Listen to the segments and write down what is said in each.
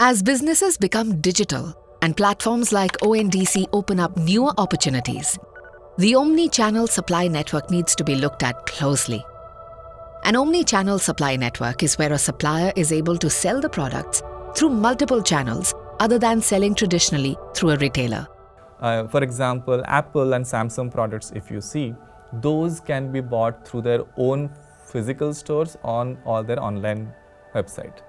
As businesses become digital and platforms like ONDC open up newer opportunities, the omni-channel supply network needs to be looked at closely. An omni-channel supply network is where a supplier is able to sell the products through multiple channels other than selling traditionally through a retailer. For example, Apple and Samsung products, if you see, those can be bought through their own physical stores or their online website.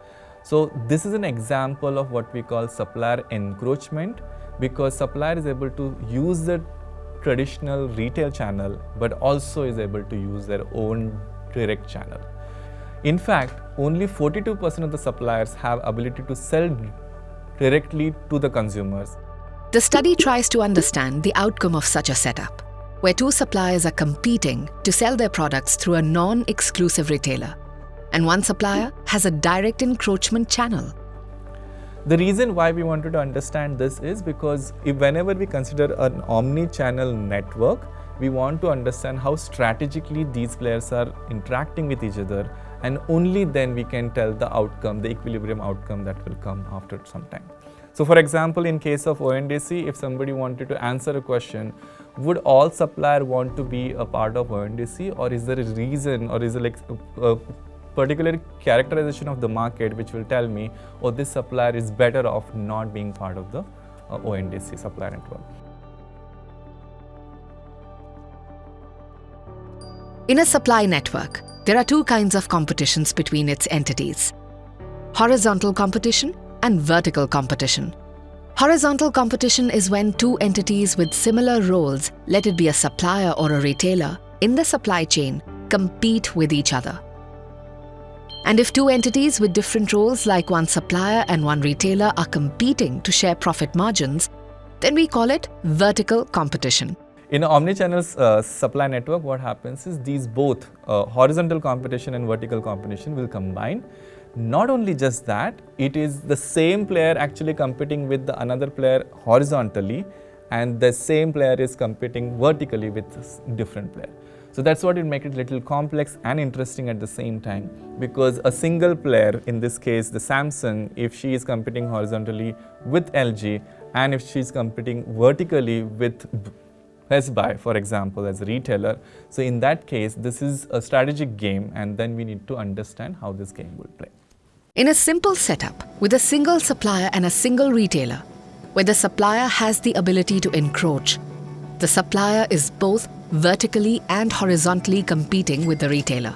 So this is an example of what we call supplier encroachment, because supplier is able to use the traditional retail channel but also is able to use their own direct channel. In fact, only 42% of the suppliers have ability to sell directly to the consumers. The study tries to understand the outcome of such a setup, where two suppliers are competing to sell their products through a non-exclusive retailer, and one supplier has a direct encroachment channel. The reason why we wanted to understand this is because whenever we consider an omni-channel network, we want to understand how strategically these players are interacting with each other, and only then we can tell the outcome, the equilibrium outcome that will come after some time. So for example, in case of ONDC, if somebody wanted to answer a question, would all supplier want to be a part of ONDC, or is there a reason, or is there like a particular characterization of the market which will tell me, oh, this supplier is better off not being part of the ONDC supplier network. In a supply network, there are two kinds of competitions between its entities: horizontal competition and vertical competition. Horizontal competition is when two entities with similar roles, let it be a supplier or a retailer, in the supply chain, compete with each other. And if two entities with different roles, like one supplier and one retailer, are competing to share profit margins, then we call it vertical competition. In an omnichannel supply network, what happens is these both horizontal competition and vertical competition will combine. Not only just that, it is the same player actually competing with another player horizontally, and the same player is competing vertically with a different player. So that's what it makes it a little complex and interesting at the same time, because a single player, in this case the Samsung, if she is competing horizontally with LG, and if she is competing vertically with Best Buy, for example, as a retailer. So in that case, this is a strategic game, and then we need to understand how this game will play. In a simple setup with a single supplier and a single retailer, where the supplier has the ability to encroach, the supplier is both vertically and horizontally competing with the retailer.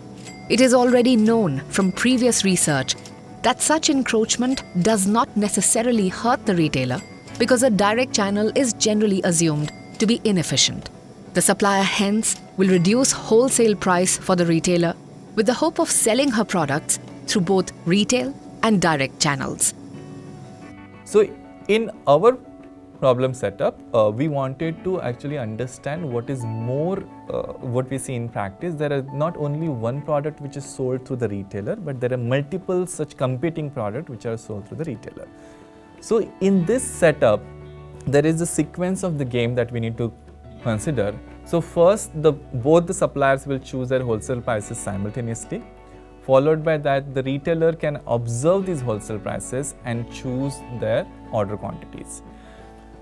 It is already known from previous research that such encroachment does not necessarily hurt the retailer, because a direct channel is generally assumed to be inefficient. The supplier hence will reduce wholesale price for the retailer with the hope of selling her products through both retail and direct channels. So in our problem setup, we wanted to actually understand what is more, what we see in practice. There is not only one product which is sold through the retailer, but there are multiple such competing products which are sold through the retailer. So in this setup, there is a sequence of the game that we need to consider. So first, both the suppliers will choose their wholesale prices simultaneously. Followed by that, the retailer can observe these wholesale prices and choose their order quantities.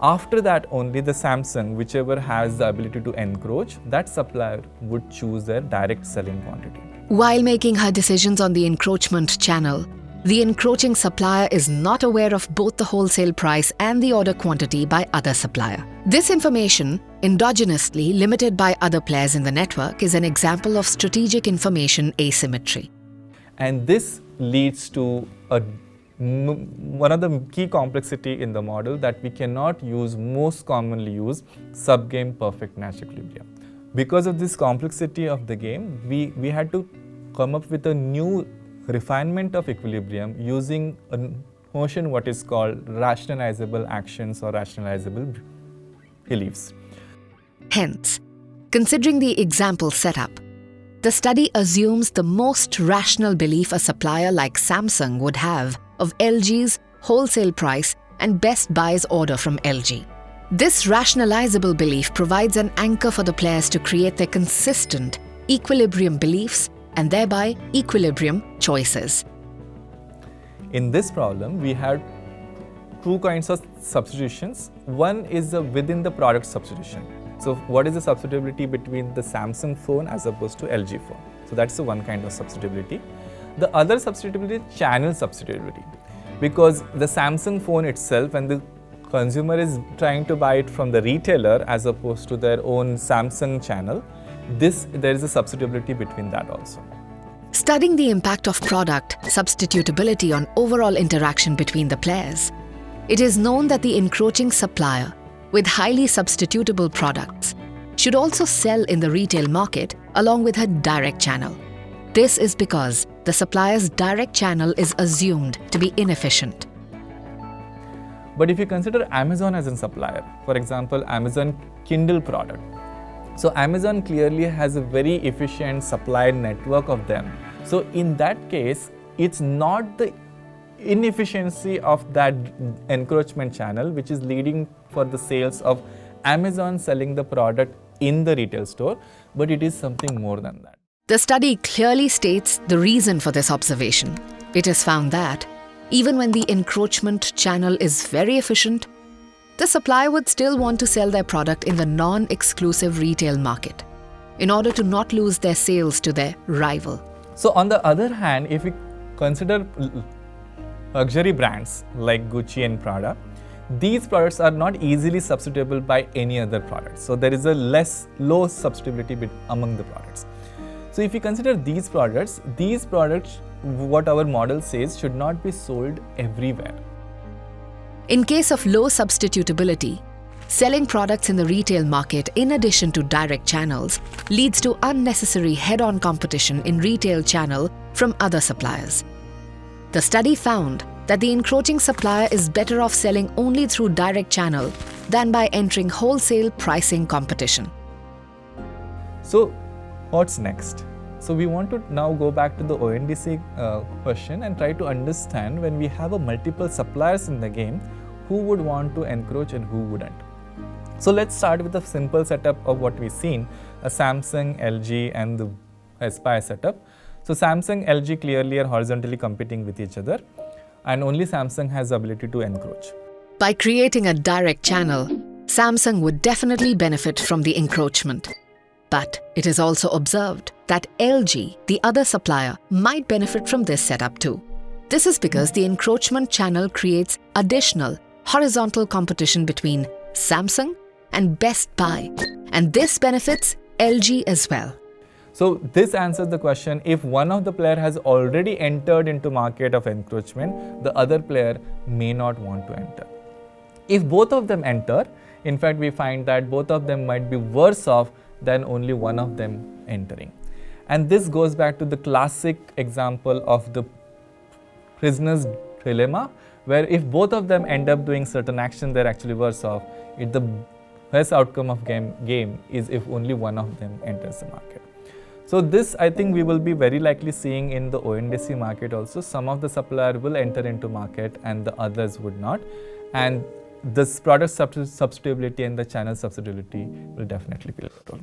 After that, only the Samsung, whichever has the ability to encroach, that supplier would choose their direct selling quantity. While making her decisions on the encroachment channel, the encroaching supplier is not aware of both the wholesale price and the order quantity by other supplier. This information, endogenously limited by other players in the network, is an example of strategic information asymmetry. And this leads to one of the key complexity in the model, that we cannot use most commonly used subgame perfect Nash equilibrium. Because of this complexity of the game, we had to come up with a new refinement of equilibrium using a notion what is called rationalizable actions or rationalizable beliefs. Hence, considering the example setup, the study assumes the most rational belief a supplier like Samsung would have of LG's wholesale price and Best Buy's order from LG. This rationalizable belief provides an anchor for the players to create their consistent equilibrium beliefs and thereby equilibrium choices. In this problem, we had two kinds of substitutions. One is within the product substitution. So what is the substitutability between the Samsung phone as opposed to LG phone? So that's the one kind of substitutability. The other substitutability is channel substitutability, because the Samsung phone itself, when the consumer is trying to buy it from the retailer as opposed to their own Samsung channel, there is a substitutability between that also. Studying the impact of product substitutability on overall interaction between the players, it is known that the encroaching supplier with highly substitutable products should also sell in the retail market along with her direct channel. This is because the supplier's direct channel is assumed to be inefficient. But if you consider Amazon as a supplier, for example, Amazon Kindle product. So Amazon clearly has a very efficient supply network of them. So in that case, it's not the inefficiency of that encroachment channel which is leading for the sales of Amazon selling the product in the retail store, but it is something more than that. The study clearly states the reason for this observation. It is found that even when the encroachment channel is very efficient, the supplier would still want to sell their product in the non-exclusive retail market in order to not lose their sales to their rival. So on the other hand, if we consider luxury brands like Gucci and Prada, these products are not easily substitutable by any other product. So there is a low substitutability among the products. So if you consider these products, what our model says, should not be sold everywhere. In case of low substitutability, selling products in the retail market in addition to direct channels leads to unnecessary head-on competition in retail channel from other suppliers. The study found that the encroaching supplier is better off selling only through direct channel than by entering wholesale pricing competition. So what's next? So we want to now go back to the ONDC question and try to understand, when we have multiple suppliers in the game, who would want to encroach and who wouldn't. So let's start with a simple setup of what we've seen, a Samsung, LG and the Aspire setup. So Samsung, LG clearly are horizontally competing with each other, and only Samsung has the ability to encroach. By creating a direct channel, Samsung would definitely benefit from the encroachment. But it is also observed that LG, the other supplier, might benefit from this setup too. This is because the encroachment channel creates additional horizontal competition between Samsung and Best Buy, and this benefits LG as well. So this answers the question, if one of the player has already entered into market of encroachment, the other player may not want to enter. If both of them enter, in fact we find that both of them might be worse off than only one of them entering. And this goes back to the classic example of the prisoner's dilemma, where if both of them end up doing certain action, they're actually worse off. The best outcome of game is if only one of them enters the market. So this, I think, we will be very likely seeing in the ONDC market also. Some of the supplier will enter into market and the others would not. And this product substitutability and the channel substitutability will definitely play a role.